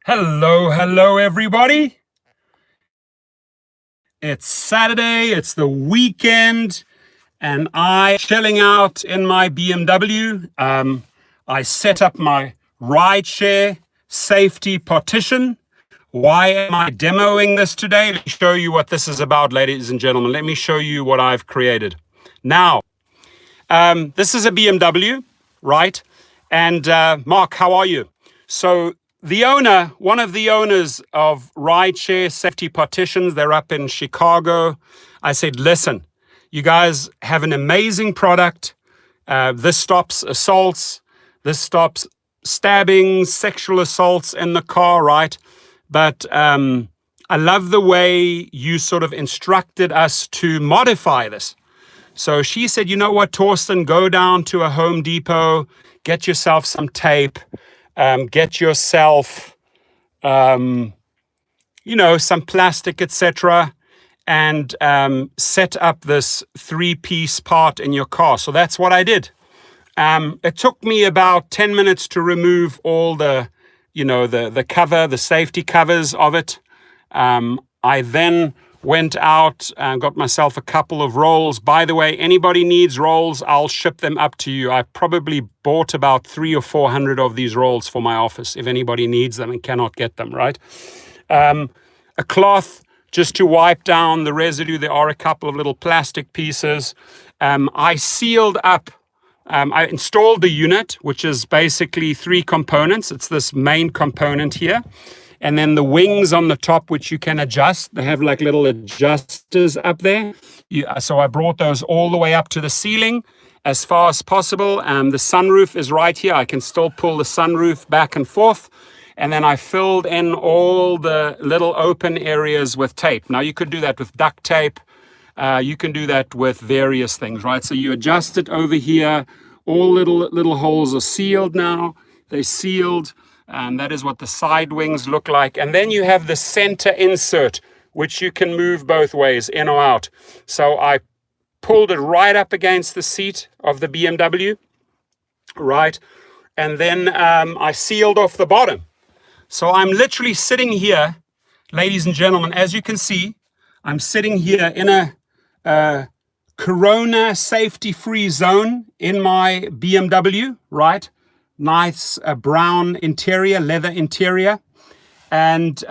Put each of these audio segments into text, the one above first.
Hello, everybody. It's Saturday, it's the weekend, and I'm chilling out in my BMW. I set up my Rideshare Safety Partition. Why am I demoing this today? Let me show you what this is about, ladies and gentlemen. Let me show you what I've created. Now, this is a BMW, right? And Mark, how are you? So one of the owners of Rideshare Safety Partitions, they're up in Chicago. I said, listen, you guys have an amazing product. This stops assaults. This stops stabbings, sexual assaults in the car, right? But I love the way you sort of instructed us to modify this. So she said, you know what, Torsten, go down to a Home Depot, get yourself some tape, get yourself, some plastic, etc., and set up this 3-piece part in your car. So that's what I did. It took me about 10 minutes to remove all the cover, the safety covers of it. I then went out and got myself a couple of rolls. By the way, anybody needs rolls, I'll ship them up to you. I probably bought about 300 or 400 of these rolls for my office if anybody needs them and cannot get them, right? A cloth just to wipe down the residue. There are a couple of little plastic pieces. I sealed up. I installed the unit, which is basically 3 components. It's this main component here. And then the wings on the top, which you can adjust. They have like little adjusters up there. So I brought those all the way up to the ceiling as far as possible. The sunroof is right here. I can still pull the sunroof back and forth. And then I filled in all the little open areas with tape. Now you could do that with duct tape. You can do that with various things, right? So you adjust it over here. All little holes are sealed now. They're sealed. That is what the side wings look like. And then you have the center insert, which you can move both ways, in or out. So I pulled it right up against the seat of the BMW, right? And then I sealed off the bottom. So I'm literally sitting here, ladies and gentlemen, as you can see, I'm sitting here in a Corona safety-free zone in my BMW, right? Nice brown interior, leather interior. And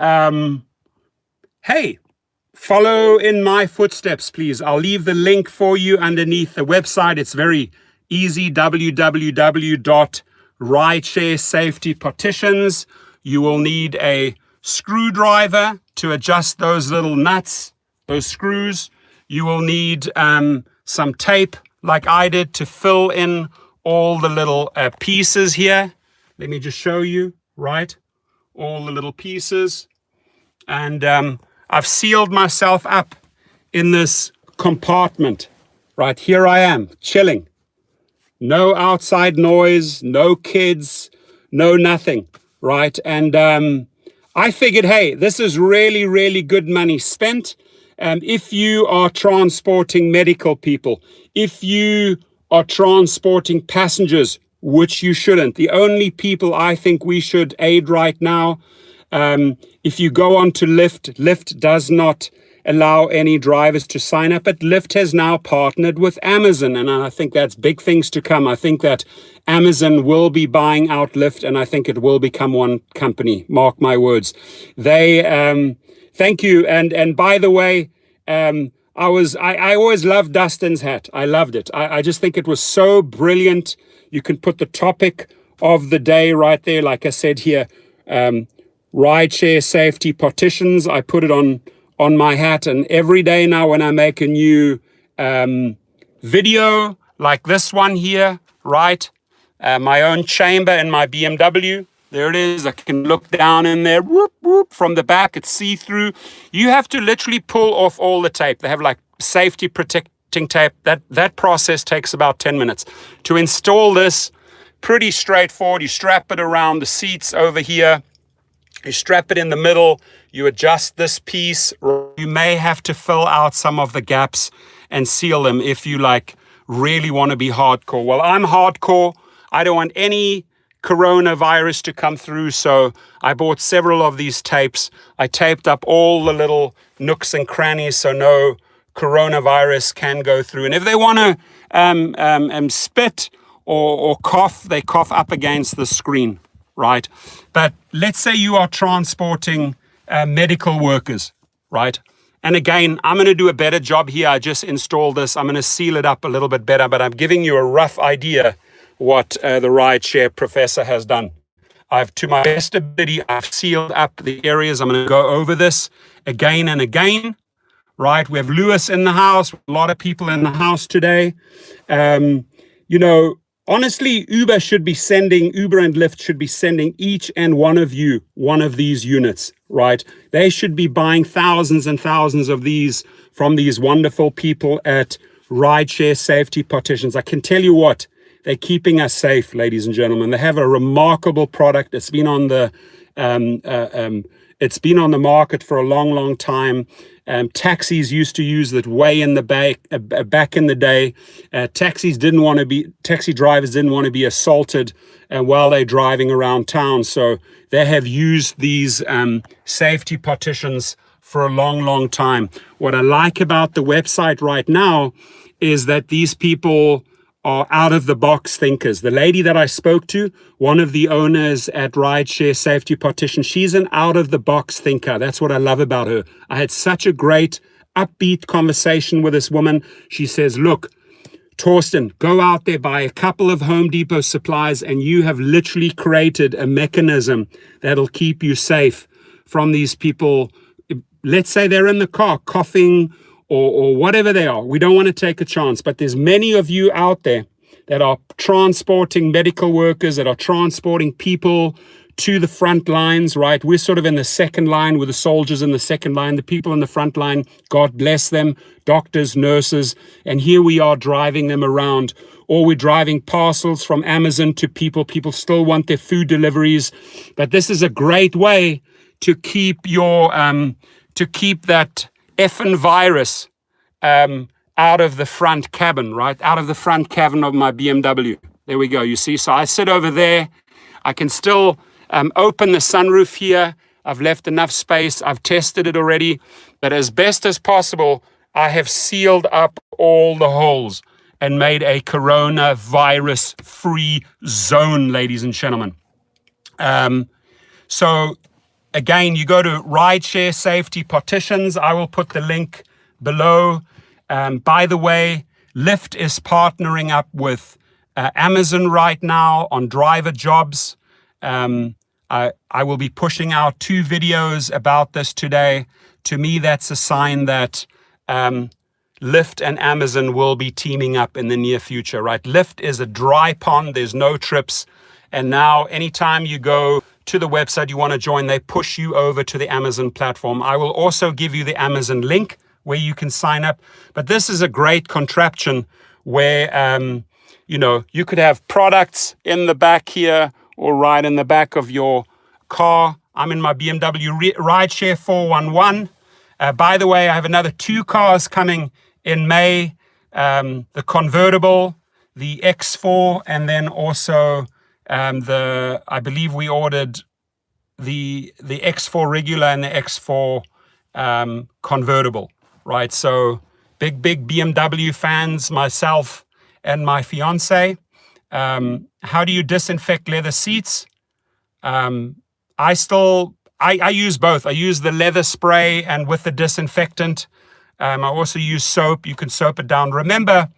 hey, follow in my footsteps, please. I'll leave the link for you underneath the website. It's very easy, www.Rideshare Safety Partitions. You will need a screwdriver to adjust those little nuts, those screws. You will need some tape, like I did, to fill in all the little pieces here. Let me just show you, right? All the little pieces. And I've sealed myself up in this compartment. Right, here I am, chilling. No outside noise, no kids, no nothing, right? And I figured, hey, this is really, really good money spent. If you are transporting medical people, if you are transporting passengers, which you shouldn't. The only people I think we should aid right now, if you go on to Lyft, Lyft does not allow any drivers to sign up, but Lyft has now partnered with Amazon, and I think that's big things to come. I think that Amazon will be buying out Lyft, and I think it will become one company, mark my words. Thank you, and by the way, I always loved Dustin's hat. I loved it. I just think it was so brilliant. You can put the topic of the day right there. Like I said here, Rideshare Safety Partitions. I put it on my hat. And every day now when I make a new video like this one here, right? My own chamber in my BMW. There it is. I can look down in there, whoop, whoop, from the back. It's see-through. You have to literally pull off all the tape. They have like safety protecting tape. That process takes about 10 minutes. To install this, pretty straightforward. You strap it around the seats over here. You strap it in the middle. You adjust this piece. You may have to fill out some of the gaps and seal them if you really want to be hardcore. Well, I'm hardcore. I don't want any coronavirus to come through. So I bought several of these tapes. I taped up all the little nooks and crannies so no coronavirus can go through. And if they want to spit or cough, they cough up against the screen, right? But let's say you are transporting medical workers, right? And again, I'm going to do a better job here. I just installed this. I'm going to seal it up a little bit better, but I'm giving you a rough idea what the Rideshare professor has done. To my best ability, I've sealed up the areas. I'm going to go over this again and again, right? We have Lewis in the house, a lot of people in the house today. Honestly, Uber and Lyft should be sending each and one of you one of these units, right? They should be buying thousands and thousands of these from these wonderful people at Rideshare Safety Partitions. I can tell you what, they're keeping us safe, ladies and gentlemen. They have a remarkable product. It's been on the market for a long, long time. Taxis used to use it way in the back in the day. Taxi drivers didn't want to be assaulted while they're driving around town. So they have used these safety partitions for a long, long time. What I like about the website right now is that these people are out-of-the-box thinkers. The lady that I spoke to, one of the owners at Rideshare Safety Partition, she's an out-of-the-box thinker. That's what I love about her. I had such a great, upbeat conversation with this woman. She says, look, Torsten, go out there, buy a couple of Home Depot supplies, and you have literally created a mechanism that'll keep you safe from these people. Let's say they're in the car coughing, or whatever they are. We don't want to take a chance, but there's many of you out there that are transporting medical workers, that are transporting people to the front lines, right? We're sort of in the second line with the soldiers in the second line, the people in the front line, God bless them, doctors, nurses, and here we are driving them around, or we're driving parcels from Amazon to people. People still want their food deliveries, but this is a great way to keep that effing virus out of the front cabin, right? Out of the front cabin of my BMW. There we go. You see, so I sit over there. I can still open the sunroof here. I've left enough space. I've tested it already. But as best as possible, I have sealed up all the holes and made a coronavirus-free zone, ladies and gentlemen. So again, you go to Rideshare Safety Partitions. I will put the link below. By the way, Lyft is partnering up with Amazon right now on driver jobs. I will be pushing out 2 videos about this today. To me, that's a sign that Lyft and Amazon will be teaming up in the near future, right? Lyft is a dry pond. There's no trips. And now anytime you go to the website you want to join, they push you over to the Amazon platform. I will also give you the Amazon link where you can sign up. But this is a great contraption where, you could have products in the back here or right in the back of your car. I'm in my BMW Rideshare 411. By the way, I have another 2 cars coming in May, the convertible, the X4, and then also I believe we ordered the X4 regular and the X4 convertible, right? So big BMW fans, myself and my fiance. How do you disinfect leather seats? I use both. I use the leather spray and with the disinfectant. I also use soap. You can soap it down. Remember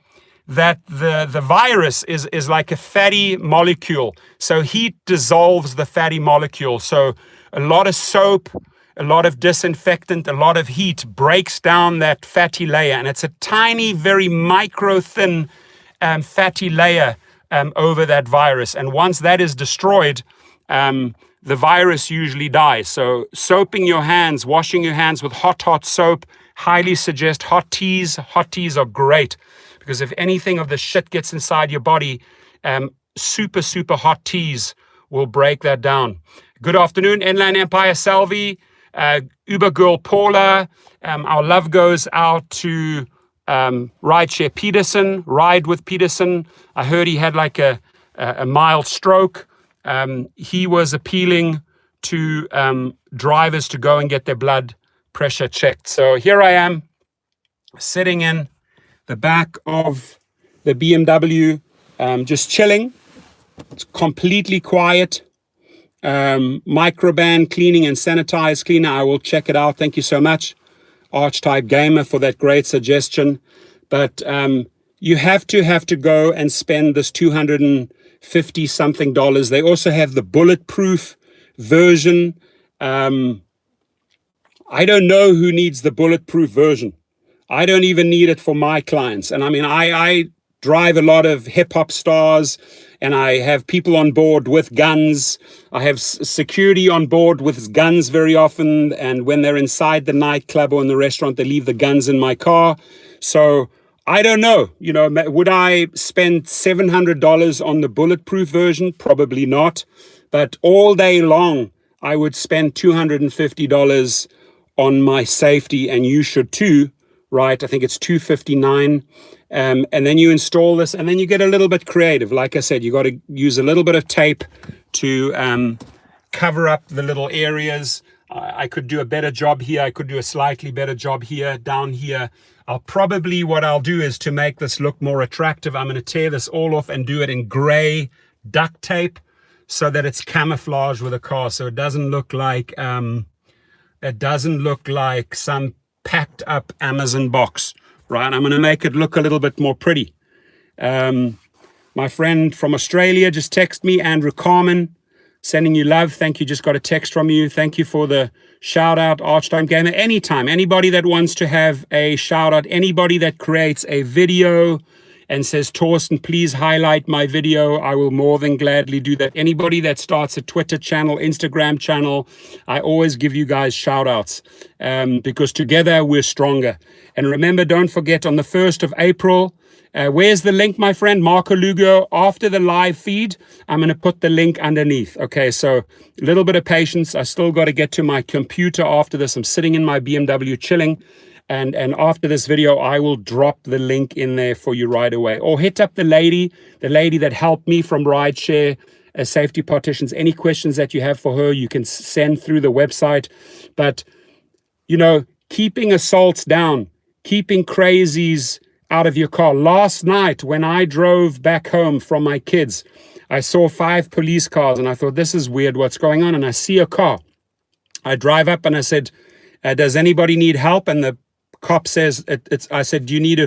that the virus is like a fatty molecule. So heat dissolves the fatty molecule. So a lot of soap, a lot of disinfectant, a lot of heat breaks down that fatty layer. And it's a tiny, very micro thin fatty layer over that virus. And once that is destroyed, the virus usually dies. So soaping your hands, washing your hands with hot soap, highly suggest hot teas. Hot teas are great because if anything of the shit gets inside your body, super hot teas will break that down. Good afternoon, Inland Empire Salvi, Uber Girl Paula. Our love goes out to Rideshare Peterson, Ride with Peterson. I heard he had like a mild stroke. he was appealing to drivers to go and get their blood pressure checked. So here I am sitting in the back of the BMW, just chilling. It's completely quiet. Microban cleaning and sanitize cleaner. I will check it out. Thank you so much, Archetype Gamer, for that great suggestion. But you have to go and spend this $250 something. They also have the bulletproof version. I don't know who needs the bulletproof version. I don't even need it for my clients. And I mean, I drive a lot of hip hop stars, and I have people on board with guns. I have security on board with guns very often. And when they're inside the nightclub or in the restaurant, they leave the guns in my car. So I don't know, would I spend $700 on the bulletproof version? Probably not. But all day long, I would spend $250 on my safety, and you should too, right? I think it's $259. And then you install this, and then you get a little bit creative. Like I said, you got to use a little bit of tape to cover up the little areas. I could do a better job here. I could do a slightly better job here, down here. What I'll do is, to make this look more attractive, I'm going to tear this all off and do it in gray duct tape so that it's camouflage with a car. So it doesn't look like some packed up Amazon box, right? I'm going to make it look a little bit more pretty. My friend from Australia just texted me, Andrew Carmen, sending you love. Thank you. Just got a text from you. Thank you for the shout out, Archtime Gamer. Anytime, anybody that wants to have a shout out, anybody that creates a video and says, Torsten, please highlight my video, I will more than gladly do that. Anybody that starts a Twitter channel, Instagram channel, I always give you guys shout outs because together we're stronger. And remember, don't forget, on the 1st of April, where's the link, my friend? Marco Lugo, after the live feed, I'm going to put the link underneath. Okay, so a little bit of patience. I still got to get to my computer after this. I'm sitting in my BMW chilling. And after this video, I will drop the link in there for you right away. Or hit up the lady that helped me from Rideshare Safety Partitions. Any questions that you have for her, you can send through the website. But, keeping assaults down, keeping crazies out of your car. Last night, when I drove back home from my kids, I saw 5 police cars, and I thought, this is weird, what's going on? And I see a car. I drive up and I said, does anybody need help? And the cop says, I said, do you need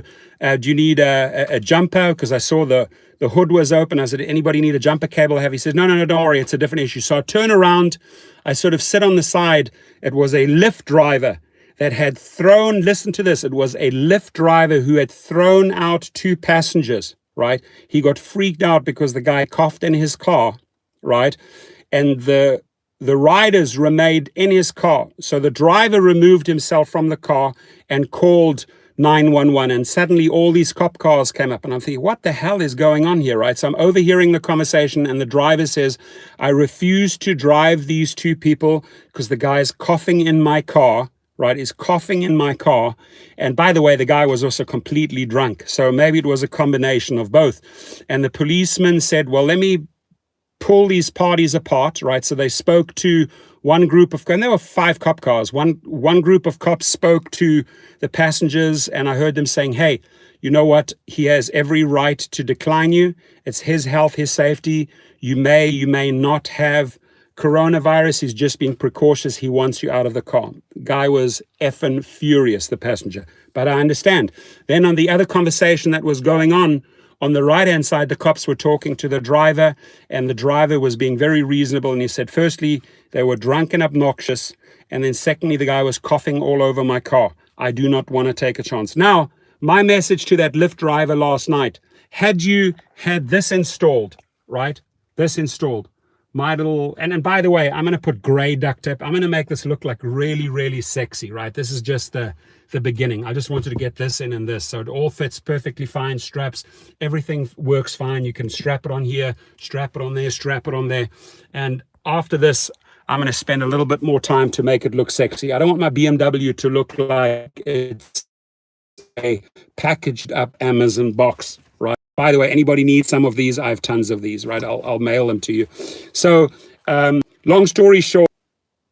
a jumper? Because I saw the hood was open. I said, anybody need a jumper cable? He says, no, don't worry, it's a different issue. So I turn around, I sort of sit on the side. It was a Lyft driver that had thrown, listen to this, it was a Lyft driver who had thrown out 2 passengers, right? He got freaked out because the guy coughed in his car, right? And the riders remained in his car. So the driver removed himself from the car and called 911. And suddenly all these cop cars came up. And I'm thinking, what the hell is going on here, right? So I'm overhearing the conversation, and the driver says, I refuse to drive these 2 people because the guy's coughing in my car, right? He's coughing in my car. And by the way, the guy was also completely drunk. So maybe it was a combination of both. And the policeman said, well, let me pull these parties apart, right? So they spoke to one group of, and there were 5 cop cars. One group of cops spoke to the passengers, and I heard them saying, hey, you know what? He has every right to decline you. It's his health, his safety. You may not have coronavirus. He's just being precautious. He wants you out of the car. Guy was effing furious, the passenger. But I understand. Then on the other conversation that was going on the right-hand side, the cops were talking to the driver, and the driver was being very reasonable. And he said, firstly, they were drunk and obnoxious. And then secondly, the guy was coughing all over my car. I do not want to take a chance. Now, my message to that Lyft driver last night, had you had this installed, right? This installed. My little, and by the way, I'm going to put gray duct tape. I'm going to make this look like really, really sexy, right? This is just the beginning. I just wanted to get this in and this. So it all fits perfectly fine. Straps, everything works fine. You can strap it on here, strap it on there, strap it on there. And after this, I'm going to spend a little bit more time to make it look sexy. I don't want my BMW to look like it's a packaged up Amazon box, right? By the way, anybody needs some of these? I have tons of these, right? I'll mail them to you. So long story short,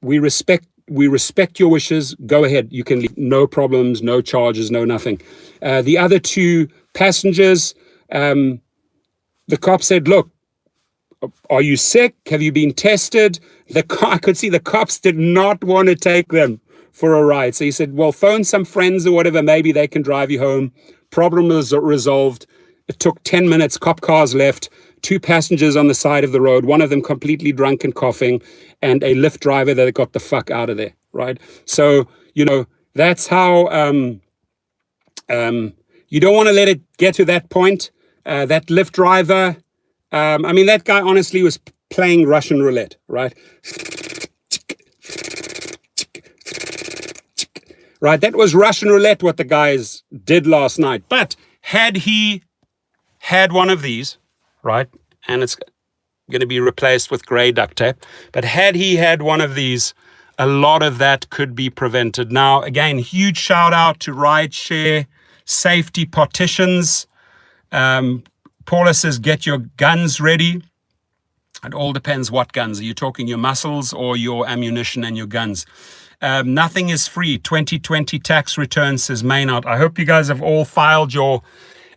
we respect your wishes. Go ahead. You can leave. No problems, no charges, no nothing. The other two passengers, the cop said, look, are you sick? Have you been tested? I could see the cops did not want to take them for a ride. So he said, well, phone some friends or whatever. Maybe they can drive you home. Problem was resolved. It took 10 minutes. Cop cars left. 2 passengers on the side of the road. One of them completely drunk and coughing. And a Lyft driver that got the fuck out of there, right? So, that's how you don't want to let it get to that point. That Lyft driver, that guy honestly was playing Russian roulette, right? Right, that was Russian roulette what the guys did last night. But had he had one of these, right, and it's going to be replaced with grey duct tape, but had he had one of these, a lot of that could be prevented. Now, again, huge shout out to Rideshare Safety Partitions. Paula says, get your guns ready. It all depends what guns. Are you talking your muscles or your ammunition and your guns? Nothing is free. 2020 tax return, says Maynard. I hope you guys have all filed your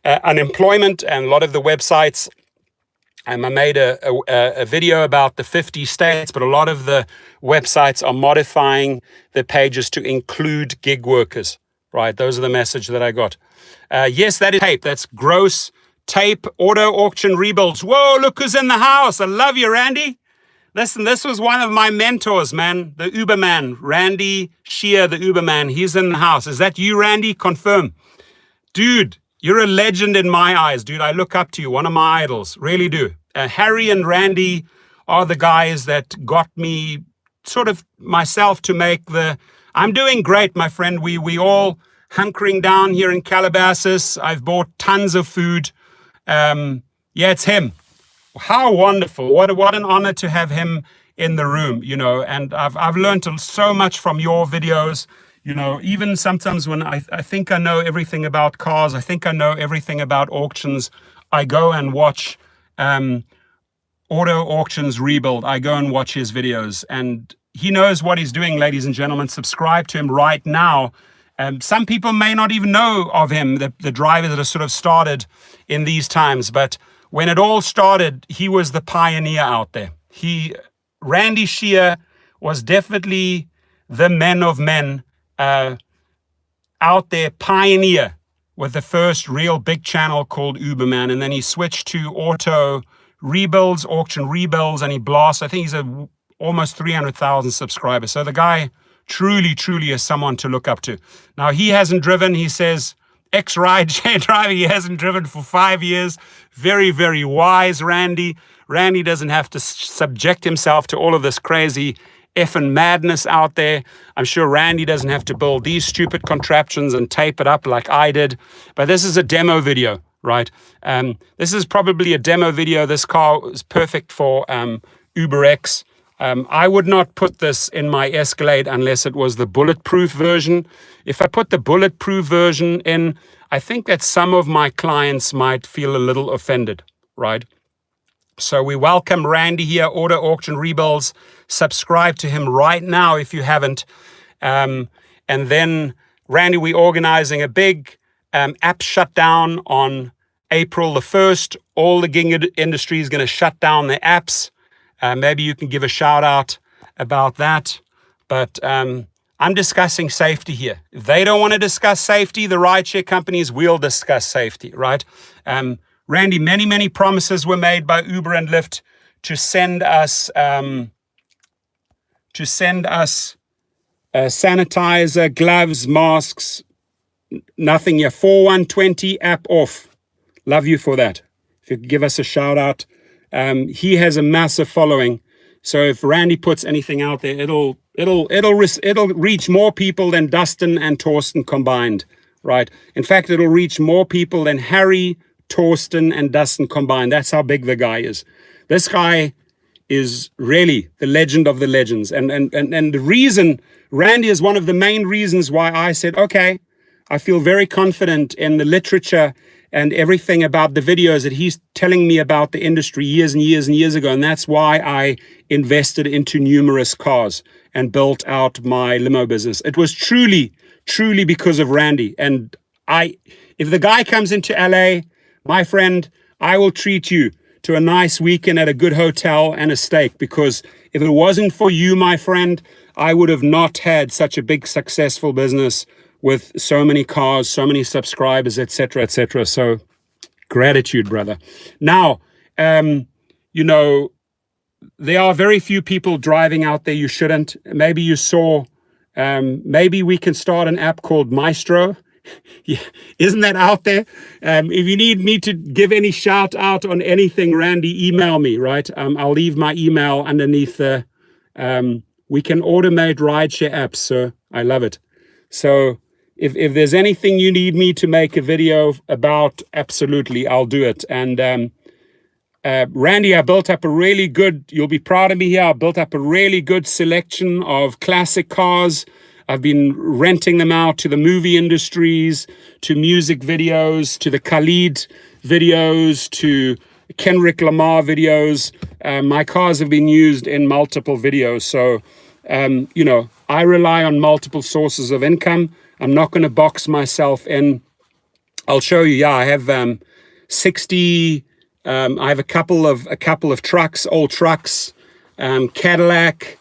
unemployment, and a lot of the websites. I made a video about the 50 states, but a lot of the websites are modifying the pages to include gig workers, right? Those are the message that I got. Yes, that is tape. That's gross tape, auto auction rebuilds. Whoa, look who's in the house. I love you, Randy. Listen, this was one of my mentors, man, the Uberman, Randy Shear, the Uberman. He's in the house. Is that you, Randy? Confirm. Dude, you're a legend in my eyes, dude. I look up to you, one of my idols, really do. Harry and Randy are the guys that got me sort of myself to make I'm doing great, my friend. We all hunkering down here in Calabasas. I've bought tons of food. It's him. How wonderful. What an honor to have him in the room, and I've learned so much from your videos. Even sometimes when I think I know everything about cars, I think I know everything about auctions, I go and watch Auto Auctions Rebuild. I go and watch his videos, and he knows what he's doing, ladies and gentlemen. Subscribe to him right now. Some people may not even know of him, the drivers that have sort of started in these times, but when it all started, he was the pioneer out there. Randy Shear was definitely the men of men, out there, pioneer with the first real big channel called Uberman, and then he switched to auto rebuilds, auction rebuilds, and he blasts. I think he's almost 300,000 subscribers. So the guy truly is someone to look up to. Now, he hasn't driven, he says, ex-rideshare driver, he hasn't driven for 5 years. Very, very wise, Randy. Randy doesn't have to subject himself to all of this crazy effing madness out there. I'm sure Randy doesn't have to build these stupid contraptions and tape it up like I did. But this is a demo video, right? This is probably a demo video. This car is perfect for UberX. I would not put this in my Escalade unless it was the bulletproof version. If I put the bulletproof version in, I think that some of my clients might feel a little offended, right? So we welcome Randy here, Auto Auction Rebuilds. Subscribe to him right now if you haven't. And then, Randy, we're organizing a big app shutdown on April the 1st. All the gig industry is going to shut down their apps. Maybe you can give a shout out about that. But I'm discussing safety here. If they don't want to discuss safety, the rideshare companies will discuss safety, right? Randy, many promises were made by Uber and Lyft to send us sanitizer, gloves, masks, nothing here. 4120 app off. Love you for that. If you could give us a shout out. He has a massive following, so if Randy puts anything out there, it'll reach more people than Dustin and Torsten combined, right? In fact, it'll reach more people than Harry, Torsten, and Dustin combined. That's how big the guy is. This guy is really the legend of the legends, and the reason Randy is one of the main reasons why I said, okay, I feel very confident in the literature and everything about the videos that he's telling me about the industry years and years and years ago. And that's why I invested into numerous cars and built out my limo business. It was truly because of Randy. And if the guy comes into LA, my friend, I will treat you to a nice weekend at a good hotel and a steak, because if it wasn't for you, my friend, I would have not had such a big successful business with so many cars, so many subscribers, etc., etc. So gratitude, brother. Now, you know, there are very few people driving out there. You shouldn't. Maybe you saw, maybe we can start an app called Maestro. Yeah, isn't that out there? If you need me to give any shout out on anything, Randy, email me, right? I'll leave my email underneath the, we can automate rideshare apps, so I love it. So if there's anything you need me to make a video about, absolutely, I'll do it. And Randy, I built up a really good, you'll be proud of me here, I built up a really good selection of classic cars. I've been renting them out to the movie industries, to music videos, to the Khalid videos, to Kendrick Lamar videos. My cars have been used in multiple videos. So, you know, I rely on multiple sources of income. I'm not going to box myself in. I'll show you. Yeah, I have 60. I have a couple of trucks, old trucks, Cadillac,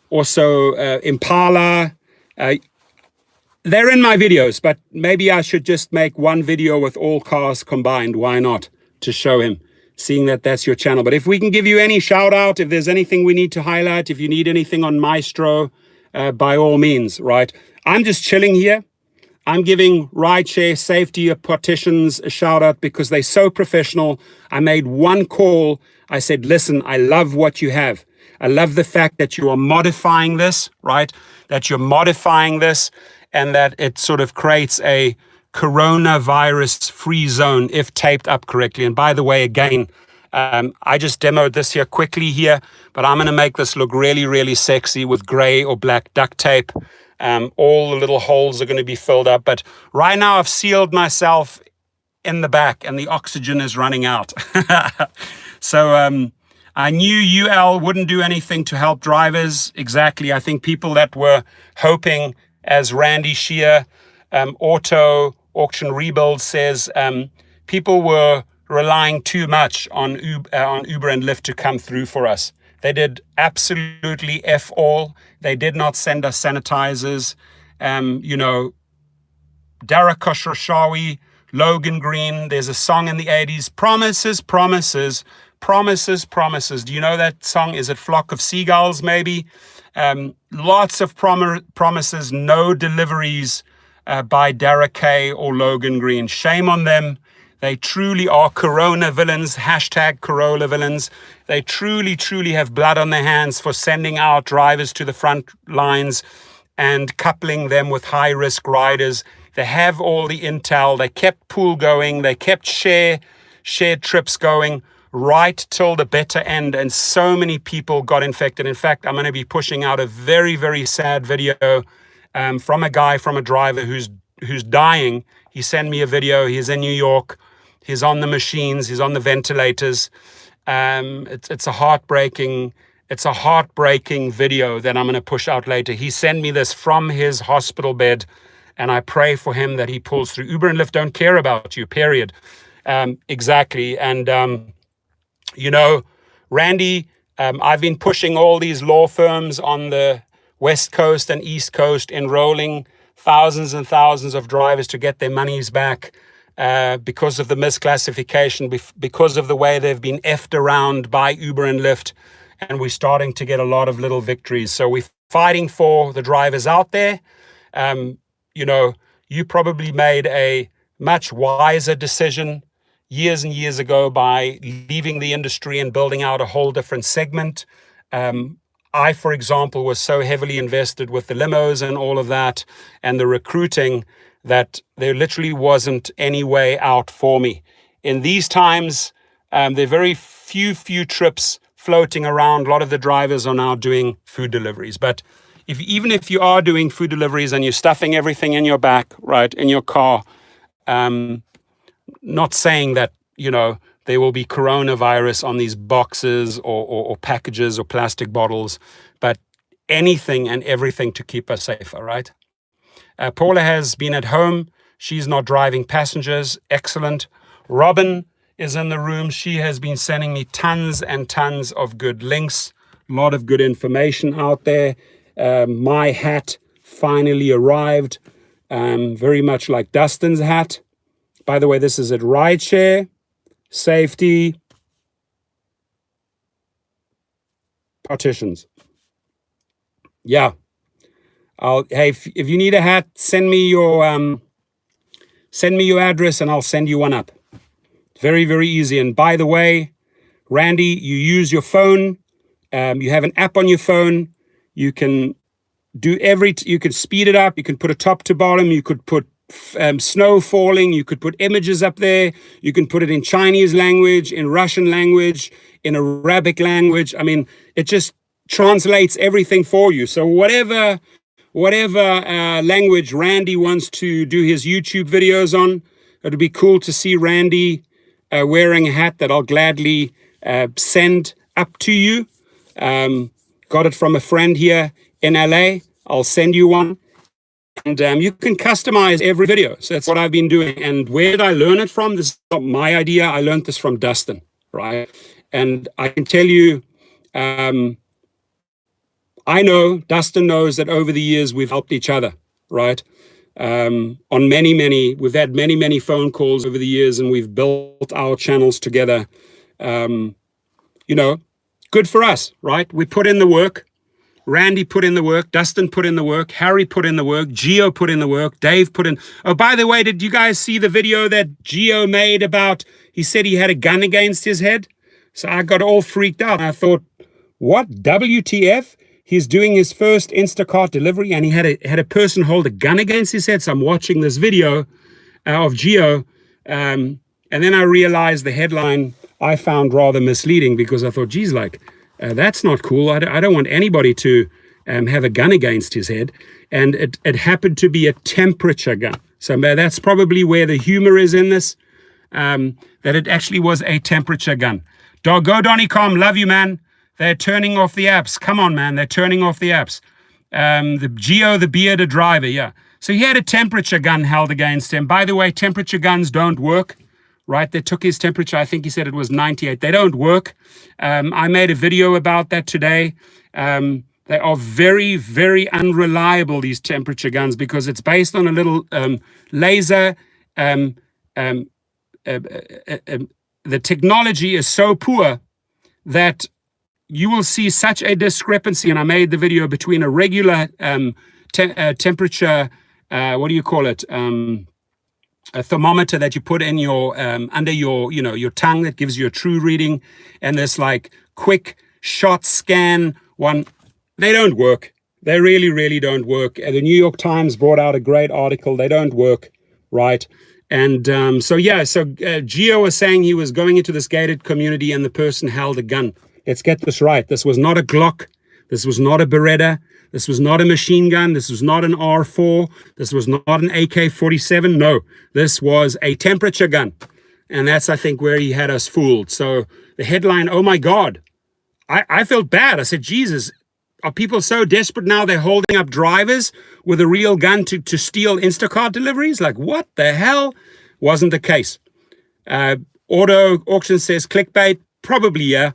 also Impala. They're in my videos, but maybe I should just make one video with all cars combined. Why not? To show him, seeing that that's your channel. But if we can give you any shout out, if there's anything we need to highlight, if you need anything on Maestro, by all means, right? I'm just chilling here. I'm giving Rideshare Safety Partitions a shout out because they're so professional. I made one call. I said, listen, I love what you have. I love the fact that you are modifying this, right? That you're modifying this and that it sort of creates a coronavirus-free zone if taped up correctly. And by the way, again, I just demoed this here quickly here, but I'm going to make this look really, really sexy with gray or black duct tape. All the little holes are going to be filled up. But right now I've sealed myself in the back and the oxygen is running out. So I knew UL wouldn't do anything to help drivers. Exactly. I think people that were hoping, as Randy Shear, Auto Auction Rebuild says, people were relying too much on Uber and Lyft to come through for us. They did absolutely F all. They did not send us sanitizers. You know, Dara Khosrowshahi, Logan Green, there's a song in the 80s, Promises, Promises, Promises, Promises. Do you know that song? Is it Flock of Seagulls, maybe? Lots of promises, no deliveries by Dara K or Logan Green. Shame on them. They truly are Corona villains, hashtag Corolla villains. They truly, truly have blood on their hands for sending out drivers to the front lines and coupling them with high-risk riders. They have all the intel. They kept pool going. They kept shared trips going right till the bitter end. And so many people got infected. In fact, I'm going to be pushing out a very, very sad video from a guy, from a driver who's dying. He sent me a video. He's in New York. He's on the machines. He's on the ventilators. It's a heartbreaking video that I'm going to push out later. He sent me this from his hospital bed, and I pray for him that he pulls through. Uber and Lyft don't care about you, period. Exactly. And, you know, Randy, I've been pushing all these law firms on the West Coast and East Coast, enrolling thousands and thousands of drivers to get their monies back because of the misclassification, because of the way they've been effed around by Uber and Lyft. And we're starting to get a lot of little victories. So we're fighting for the drivers out there. You know, you probably made a much wiser decision years and years ago by leaving the industry and building out a whole different segment. I, for example, was so heavily invested with the limos and all of that and the recruiting that there literally wasn't any way out for me. In these times, there are very few trips floating around. A lot of the drivers are now doing food deliveries. But even if you are doing food deliveries and you're stuffing everything in your back, right, in your car, not saying that, there will be coronavirus on these boxes or packages or plastic bottles, but anything and everything to keep us safer, right? Paula has been at home. She's not driving passengers. Excellent. Robin is in the room. She has been sending me tons and tons of good links, a lot of good information out there. My hat finally arrived, very much like Dustin's hat. By the way, this is at Rideshare Safety Partitions. Yeah. Hey, if you need a hat, send me your address and I'll send you one up. Very, very easy. And by the way, Randy, you use your phone. You have an app on your phone. You can you can speed it up. You can put a top to bottom. You could put snow falling. You could put images up there. You can put it in Chinese language, in Russian language, in Arabic language. I mean, it just translates everything for you. So whatever language Randy wants to do his YouTube videos on, it'd be cool to see Randy wearing a hat that I'll gladly send up to you. Got it from a friend here in LA. I'll send you one. And you can customize every video. So that's what I've been doing. And where did I learn it from? This is not my idea. I learned this from Dustin, right? And I can tell you, I know, Dustin knows that over the years we've helped each other, right? On we've had many phone calls over the years and we've built our channels together. Good for us, right? We put in the work. Randy put in the work. Dustin put in the work. Harry put in the work. Gio put in the work. Dave put in. Oh, by the way, did you guys see the video that Gio made about, he said he had a gun against his head? So I got all freaked out. I thought, what? WTF? He's doing his first Instacart delivery and he had a person hold a gun against his head. So I'm watching this video of Gio. And then I realized the headline I found rather misleading because I thought, geez, that's not cool. I don't want anybody to have a gun against his head. And it happened to be a temperature gun. So that's probably where the humor is in this, that it actually was a temperature gun. Go Donnycom, love you, man. They're turning off the apps. Come on, man. They're turning off the apps. The Geo, the bearded driver, yeah. So he had a temperature gun held against him. By the way, temperature guns don't work, right? They took his temperature. I think he said it was 98. They don't work. I made a video about that today. They are very, very unreliable, these temperature guns, because it's based on a little laser. The technology is so poor that you will see such a discrepancy. And I made the video between a regular temperature, what do you call it? A thermometer that you put in your under your tongue that gives you a true reading, and this quick shot scan one. They don't work. They really, really don't work. The New York Times brought out a great article. They don't work, right? And so Gio was saying he was going into this gated community and the person held a gun. Let's get this right. This was not a Glock. This was not a Beretta. This was not a machine gun. This was not an R4. This was not an AK-47. No, this was a temperature gun. And that's, I think, where he had us fooled. So the headline, oh my God, I felt bad. I said, Jesus, are people so desperate now they're holding up drivers with a real gun to steal Instacart deliveries? What the hell? Wasn't the case. Auto Auction says clickbait. Probably, yeah.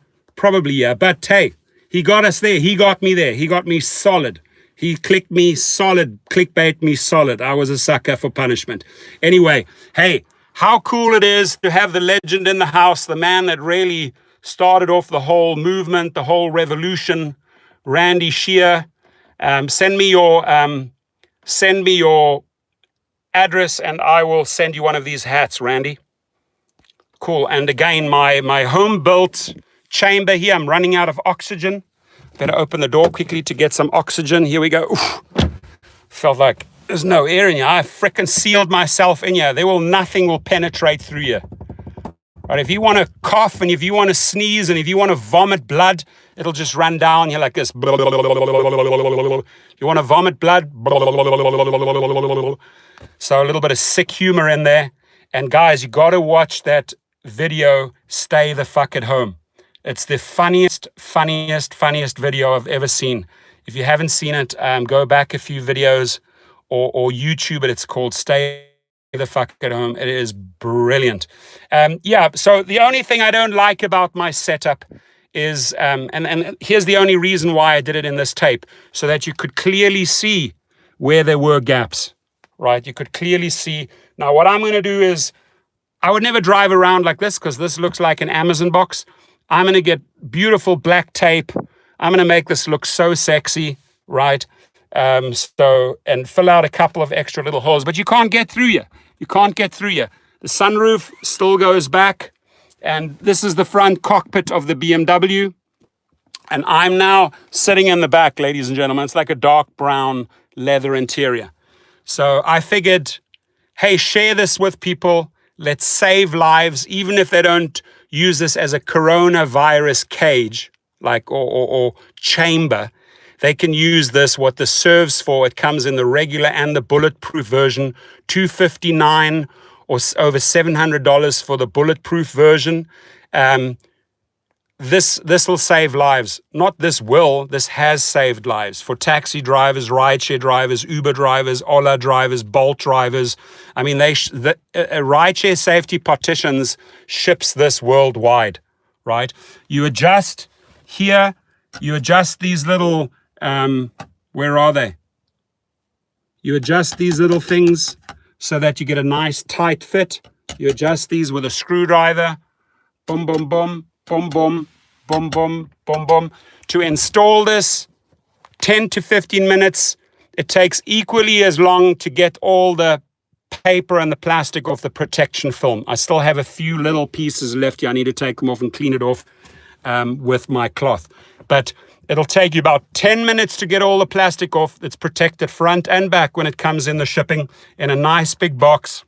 But hey, he got us there. He got me there. He got me solid. He clicked me solid, clickbait me solid. I was a sucker for punishment. Anyway, hey, how cool it is to have the legend in the house, the man that really started off the whole movement, the whole revolution, Randy Shear. Send me your address and I will send you one of these hats, Randy. Cool. And again, my home-built chamber here. I'm running out of oxygen. Better open the door quickly to get some oxygen. Here we go. Oof. Felt like there's no air in here. I frickin' sealed myself in here. Nothing will penetrate through here. Right? If you want to cough and if you want to sneeze and if you want to vomit blood, it'll just run down here like this. You want to vomit blood? So a little bit of sick humor in there. And guys, you got to watch that video, Stay the Fuck at Home. It's the funniest video I've ever seen. If you haven't seen it, go back a few videos or YouTube it. It's called Stay the Fuck at Home. It is brilliant. So the only thing I don't like about my setup is, and here's the only reason why I did it in this tape, so that you could clearly see where there were gaps, right? You could clearly see. Now, what I'm going to do is, I would never drive around like this because this looks like an Amazon box. I'm going to get beautiful black tape. I'm going to make this look so sexy, right? And fill out a couple of extra little holes, but you can't get through here. You can't get through here. The sunroof still goes back, and this is the front cockpit of the BMW. And I'm now sitting in the back, ladies and gentlemen. It's like a dark brown leather interior. So I figured, hey, share this with people. Let's save lives, even if they don't use this as a coronavirus cage, like or chamber. They can use this, what this serves for. It comes in the regular and the bulletproof version, $259 or over $700 for the bulletproof version. This will save lives. Not this will, this has saved lives for taxi drivers, rideshare drivers, Uber drivers, Ola drivers, Bolt drivers. I mean, Rideshare Safety Partitions ships this worldwide, right? You adjust here, you adjust these little, where are they? You adjust these little things so that you get a nice tight fit. You adjust these with a screwdriver. Boom, boom, boom, boom, boom, boom, boom, boom, boom. To install this, 10 to 15 minutes. It takes equally as long to get all the paper and the plastic off the protection film. I still have a few little pieces left here. I need to take them off and clean it off with my cloth. But it'll take you about 10 minutes to get all the plastic off. It's protected front and back when it comes in the shipping in a nice big box.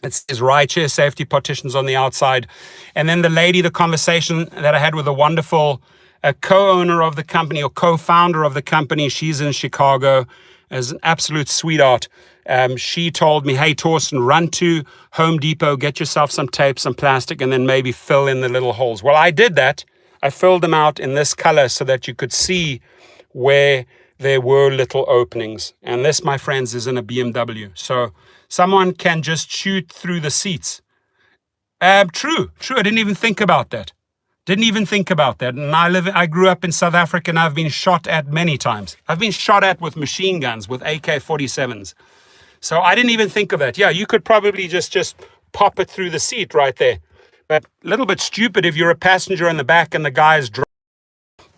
It says Rideshare Safety Partitions on the outside. And then the conversation that I had with a wonderful co-owner of the company or co-founder of the company, she's in Chicago, is an absolute sweetheart. She told me, hey, Torsten, run to Home Depot, get yourself some tape, some plastic, and then maybe fill in the little holes. Well, I did that. I filled them out in this color so that you could see where there were little openings. And this, my friends, is in a BMW. So someone can just shoot through the seats. True. I didn't even think about that. And I grew up in South Africa, and I've been shot at many times. I've been shot at with machine guns, with AK-47s. So I didn't even think of that. Yeah, you could probably just pop it through the seat right there. But a little bit stupid if you're a passenger in the back and the guy's driving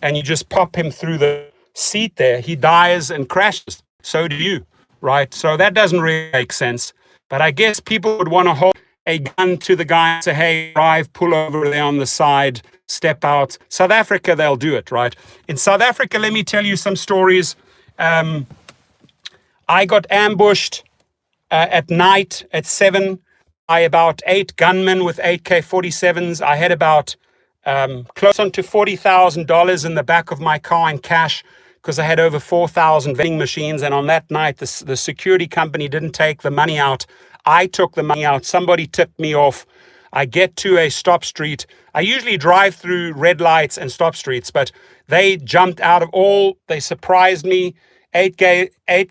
and you just pop him through the seat there. He dies and crashes. So do you, right? So that doesn't really make sense. But I guess people would want to hold a gun to the guy and say, hey, drive, pull over there on the side, step out. South Africa, they'll do it, right? In South Africa, let me tell you some stories. I got ambushed at night at 7 by about 8 gunmen with AK-47s. I had about close on to $40,000 in the back of my car in cash because I had over 4,000 vending machines. And on that night, the security company didn't take the money out. I took the money out. Somebody tipped me off. I get to a stop street. I usually drive through red lights and stop streets, but they jumped out of all. They surprised me. 8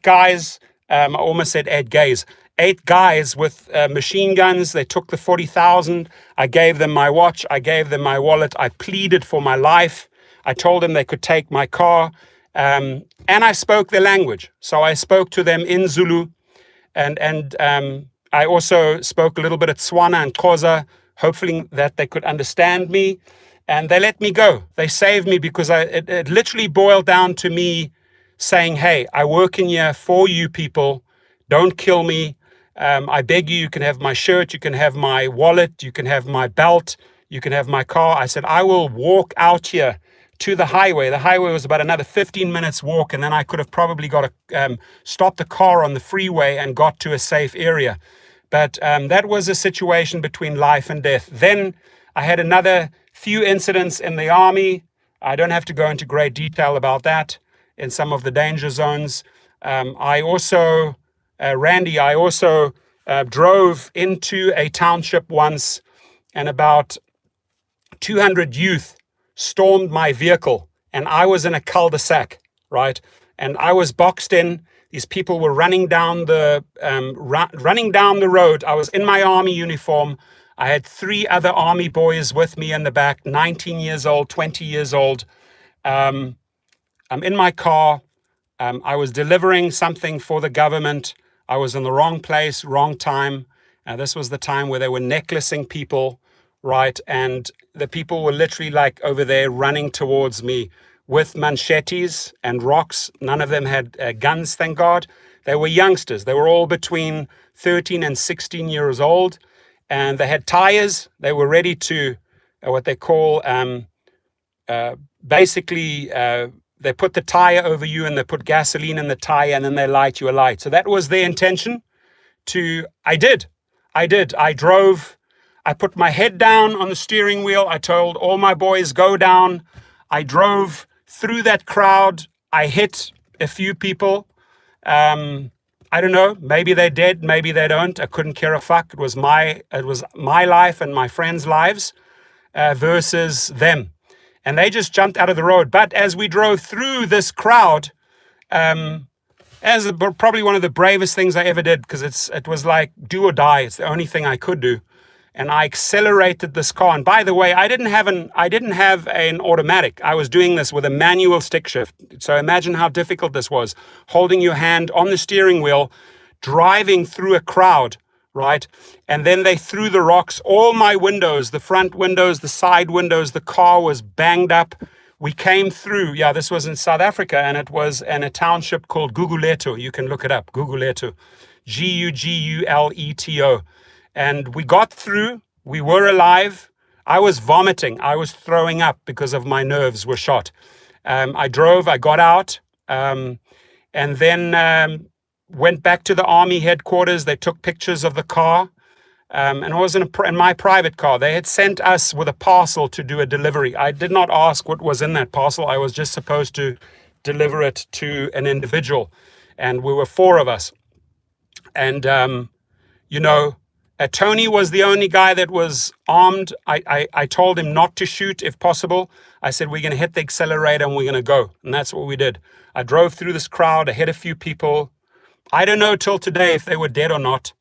guys. I almost said 8 gays. 8 guys with machine guns. They took the 40,000. I gave them my watch. I gave them my wallet. I pleaded for my life. I told them they could take my car. And I spoke their language. So I spoke to them in Zulu. And I also spoke a little bit at Tswana and Xhosa, hoping that they could understand me. And they let me go. They saved me because it literally boiled down to me saying, hey, I work in here for you people. Don't kill me. I beg you, you can have my shirt, you can have my wallet, you can have my belt, you can have my car. I said, I will walk out here to the highway. The highway was about another 15 minutes walk, and then I could have probably got stopped the car on the freeway and got to a safe area. But that was a situation between life and death. Then I had another few incidents in the army. I don't have to go into great detail about that in some of the danger zones. I also, Randy, I also drove into a township once, and about 200 youth stormed my vehicle, and I was in a cul-de-sac, right? And I was boxed in. These people were running down the road. I was in my army uniform. I had 3 other army boys with me in the back, 19 years old, 20 years old. I'm in my car. I was delivering something for the government. I was in the wrong place, wrong time. This was the time where they were necklacing people, right? And the people were literally like over there running towards me with machetes and rocks. None of them had guns, thank God. They were youngsters. They were all between 13 and 16 years old. And they had tires. They were ready to, what they call, basically, they put the tire over you and they put gasoline in the tire and then they light you a light. So that was their intention. I drove. I put my head down on the steering wheel. I told all my boys, go down. I drove through that crowd. I hit a few people. I don't know, maybe they're dead, maybe they don't. I couldn't care a fuck. It was my life and my friends' lives versus them. And they just jumped out of the road. But as we drove through this crowd, as probably one of the bravest things I ever did, because it was like do or die. It's the only thing I could do. And I accelerated this car. And by the way, I didn't have an automatic. I was doing this with a manual stick shift. So imagine how difficult this was, holding your hand on the steering wheel, driving through a crowd, right? And then they threw the rocks. All my windows, the front windows, the side windows, the car was banged up. We came through. Yeah, this was in South Africa, and it was in a township called Guguleto. You can look it up, Guguleto, Guguleto. And we got through. We were alive. I was vomiting. I was throwing up because of my nerves were shot. I drove. I got out, and then went back to the army headquarters. They took pictures of the car, and I was in my private car. They had sent us with a parcel to do a delivery. I did not ask what was in that parcel. I was just supposed to deliver it to an individual, and we were 4 of us. And Tony was the only guy that was armed. I told him not to shoot if possible. I said, we're going to hit the accelerator and we're going to go. And that's what we did. I drove through this crowd. I hit a few people. I don't know till today if they were dead or not,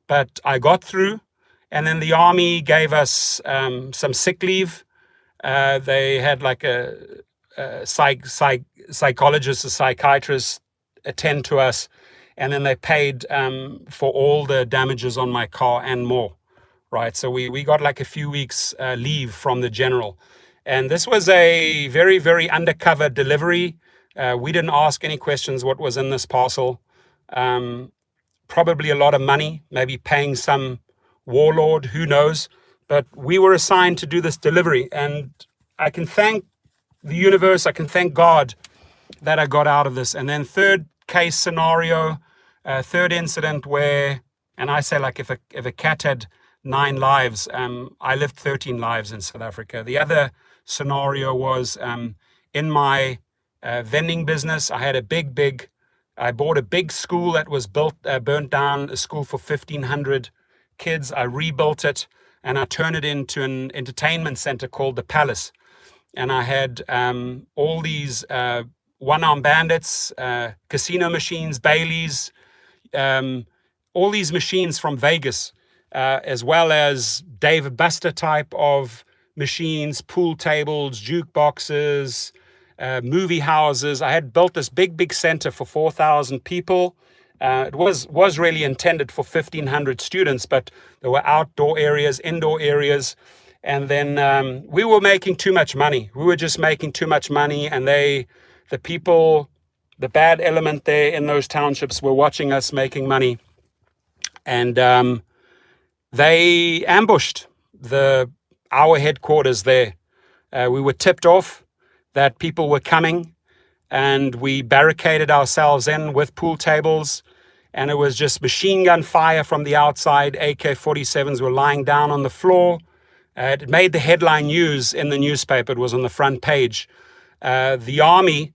but I got through. And then the army gave us some sick leave. They had like a psychologist, a psychiatrist attend to us. And then they paid for all the damages on my car and more, right? So we got like a few weeks leave from the general. And this was a very, very undercover delivery. We didn't ask any questions what was in this parcel. Probably a lot of money, maybe paying some warlord, who knows. But we were assigned to do this delivery. And I can thank the universe, I can thank God that I got out of this. And then third case scenario, third incident where, and I say like if a cat had 9 lives, I lived 13 lives in South Africa. The other scenario was in my vending business. I had I bought a big school that was burnt down, a school for 1,500 kids. I rebuilt it and I turned it into an entertainment center called the Palace. And I had all these one-armed bandits, casino machines, Baileys, all these machines from Vegas, as well as Dave Buster type of machines, pool tables, jukeboxes, movie houses. I had built this big center for 4,000 people. It was really intended for 1,500 students, but there were outdoor areas, indoor areas. And then we were making too much money. We were just making too much money, and the people, the bad element there in those townships were watching us making money. And they ambushed our headquarters there. We were tipped off that people were coming, and we barricaded ourselves in with pool tables, and it was just machine gun fire from the outside. AK-47s were lying down on the floor. It made the headline news in the newspaper. It was on the front page. The army,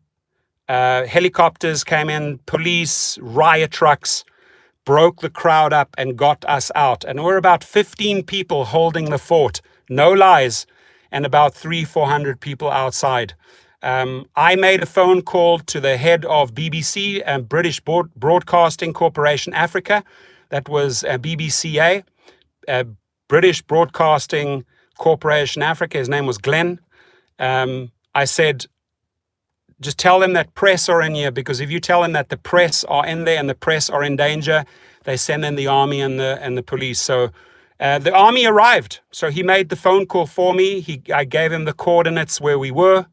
helicopters came in, police, riot trucks, broke the crowd up and got us out. And we're about 15 people holding the fort, no lies, and about 400 people outside. I made a phone call to the head of BBC and British Broadcasting Corporation Africa. That was BBCA, British Broadcasting Corporation Africa. His name was Glenn. I said, just tell them that press are in here, because if you tell them that the press are in there and the press are in danger, they send in the army and the police. So the army arrived. So he made the phone call for me. I gave him the coordinates where we were.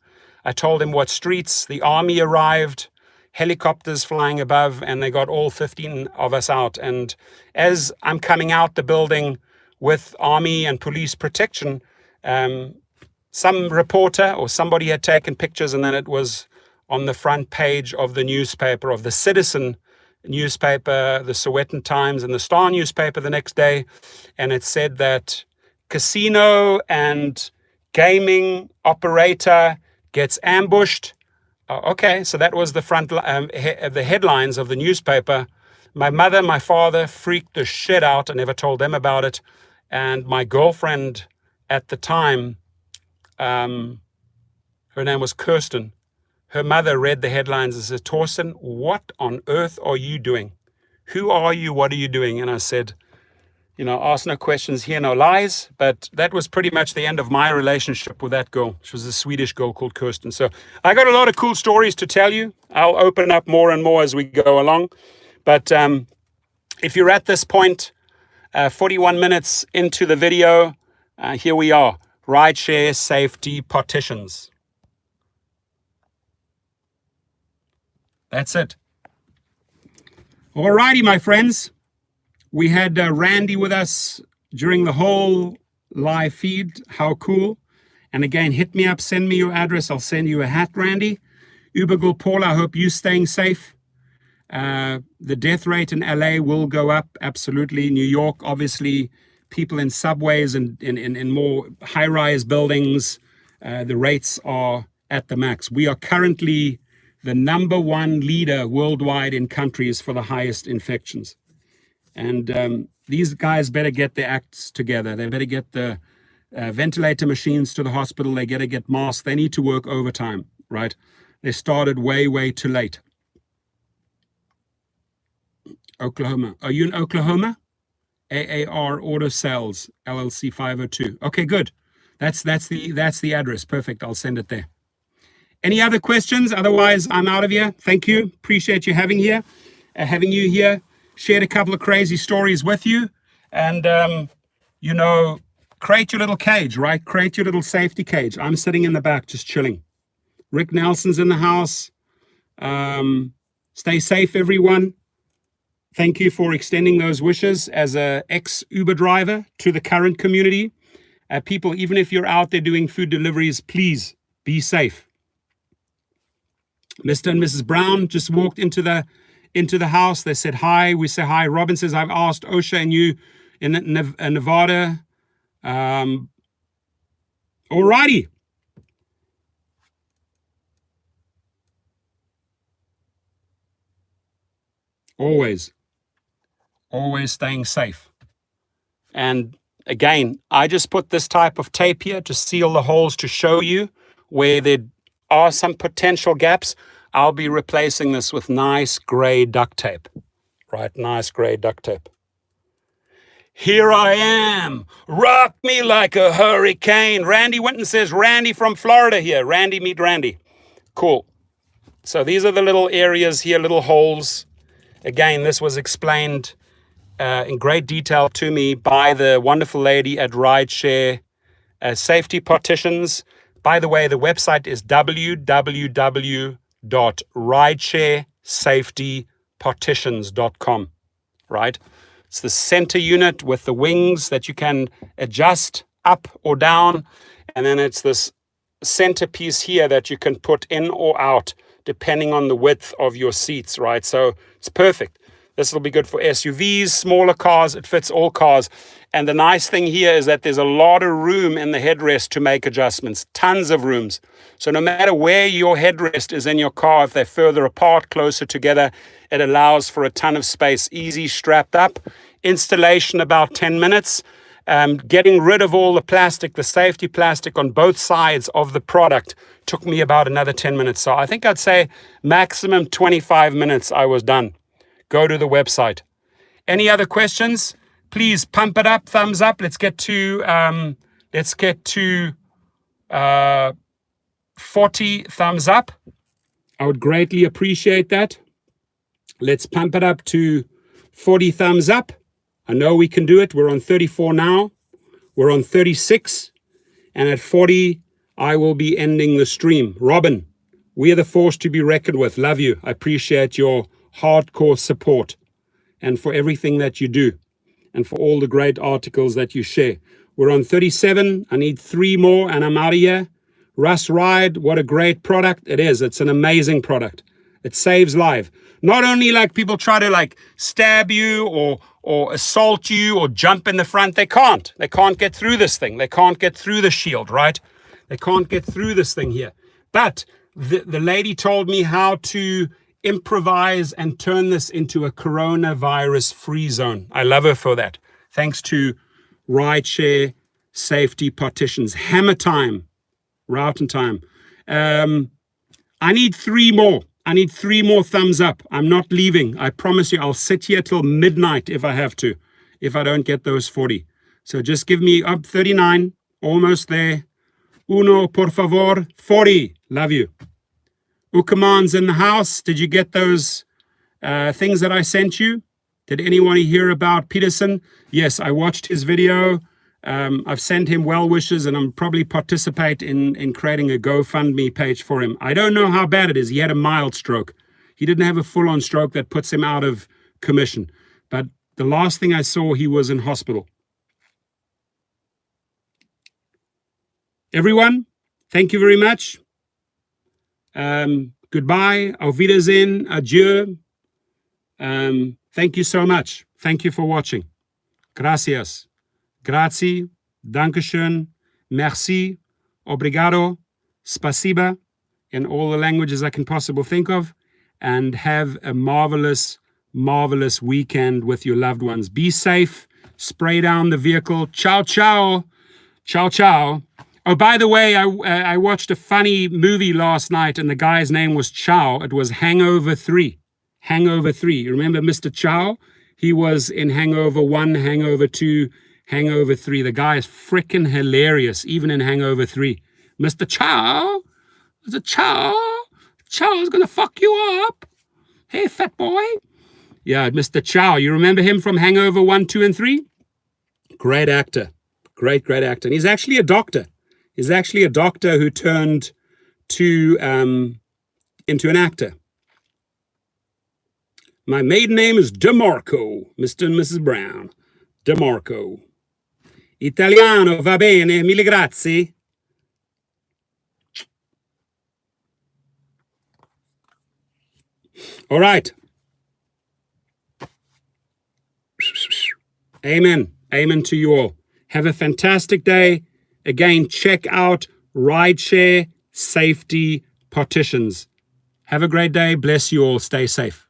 I told him what streets. The army arrived, helicopters flying above, and they got all 15 of us out. And as I'm coming out the building with army and police protection, some reporter or somebody had taken pictures, and then it was on the front page of the newspaper, of the Citizen newspaper, the Sowetan Times, and the Star newspaper the next day. And it said that casino and gaming operator gets ambushed. Okay, so that was the front the headlines of the newspaper. My mother and my father freaked the shit out. I never told them about it. And my girlfriend at the time, her name was Kirsten. Her mother read the headlines and said, Torsten, what on earth are you doing? Who are you? What are you doing? And I said, ask no questions, hear no lies. But that was pretty much the end of my relationship with that girl. She was a Swedish girl called Kirsten. So I got a lot of cool stories to tell you. I'll open up more and more as we go along. But if you're at this point, 41 minutes into the video, here we are. Rideshare Safety Partitions. That's it. Alrighty, my friends. We had Randy with us during the whole live feed. How cool. And again, hit me up, send me your address. I'll send you a hat, Randy. Ubagul Paul, I hope you're staying safe. The death rate in LA will go up, absolutely. New York, obviously, people in subways and in more high-rise buildings, the rates are at the max. We are currently the #1 leader worldwide in countries for the highest infections. And these guys better get their acts together. They better get the ventilator machines to the hospital. They got to get masks. They need to work overtime, right? They started way, way too late. Oklahoma. Are you in Oklahoma? AAR Auto Sales, LLC 502. Okay, good. That's the address. Perfect. I'll send it there. Any other questions? Otherwise, I'm out of here. Thank you. Appreciate you having you here. Shared a couple of crazy stories with you. And, create your little cage, right? Create your little safety cage. I'm sitting in the back just chilling. Rick Nelson's in the house. Stay safe, everyone. Thank you for extending those wishes as an ex-Uber driver to the current community. People, even if you're out there doing food deliveries, please be safe. Mr. and Mrs. Brown just walked into the house. They said hi. We say hi. Robin says, I've asked OSHA and you in Nevada. Alrighty. Always staying safe. And again, I just put this type of tape here to seal the holes to show you where there are some potential gaps. I'll be replacing this with nice gray duct tape, right? Nice gray duct tape. Here I am. Rock me like a hurricane. Randy Winton says, Randy from Florida here. Randy, meet Randy. Cool. So these are the little areas here, little holes. Again, this was explained in great detail to me by the wonderful lady at Rideshare Safety Partitions. By the way, the website is www.ridesharesafetypartitions.com, right? It's the center unit with the wings that you can adjust up or down. And then it's this centerpiece here that you can put in or out depending on the width of your seats, right? So it's perfect. This will be good for SUVs, smaller cars. It fits all cars. And the nice thing here is that there's a lot of room in the headrest to make adjustments, tons of rooms. So no matter where your headrest is in your car, if they're further apart, closer together, it allows for a ton of space, easy strapped up. Installation about 10 minutes. Getting rid of all the plastic, the safety plastic on both sides of the product took me about another 10 minutes. So I think I'd say maximum 25 minutes I was done. Go to the website. Any other questions? Please pump it up, thumbs up. Let's get to 40 thumbs up. I would greatly appreciate that. Let's pump it up to 40 thumbs up. I know we can do it. We're on 34 now. We're on 36. And at 40, I will be ending the stream. Robin, we are the force to be reckoned with. Love you. I appreciate your hardcore support and for everything that you do and for all the great articles that you share. We're on 37. I need 3 more and I'm out of here. Russ Ride, what a great product it is. It's an amazing product. It saves life. Not only like people try to like stab you or assault you or jump in the front. They can't. They can't get through this thing. They can't get through the shield, right? They can't get through this thing here. But the lady told me how to improvise and turn this into a coronavirus-free zone. I love her for that. Thanks to Rideshare Safety Partitions. Hammer time. Route and time. I need 3 more. I need 3 more thumbs up. I'm not leaving. I promise you, I'll sit here till midnight if I have to, if I don't get those 40. So just give me up 39, almost there. Uno, por favor, 40. Love you. Ukaman's in the house. Did you get those things that I sent you? Did anyone hear about Peterson? Yes, I watched his video. I've sent him well wishes and I'm probably participate in creating a GoFundMe page for him. I don't know how bad it is. He had a mild stroke. He didn't have a full-on stroke that puts him out of commission. But the last thing I saw, he was in hospital. Everyone, thank you very much. Goodbye. Auf Wiedersehen. Adieu. Thank you so much. Thank you for watching. Gracias. Grazie, Dankeschön, merci, obrigado, spasiba, in all the languages I can possibly think of, and have a marvelous, marvelous weekend with your loved ones. Be safe, spray down the vehicle. Ciao, ciao, ciao, ciao. Oh, by the way, I watched a funny movie last night, and the guy's name was Chow. It was Hangover 3. Hangover 3. You remember Mr. Chow? He was in Hangover 1, Hangover 2, Hangover 3. The guy is freaking hilarious, even in Hangover 3. Mr. Chow, Mr. Chow, Chow's gonna fuck you up. Hey, fat boy. Yeah, Mr. Chow. You remember him from Hangover 1, 2, and 3? Great actor. Great, great actor. And he's actually a doctor. He's actually a doctor who turned to into an actor. My maiden name is DeMarco, Mr. and Mrs. Brown. DeMarco. Italiano, va bene, mille grazie. All right. Amen. Amen to you all. Have a fantastic day. Again, check out Rideshare Safety Partitions. Have a great day. Bless you all. Stay safe.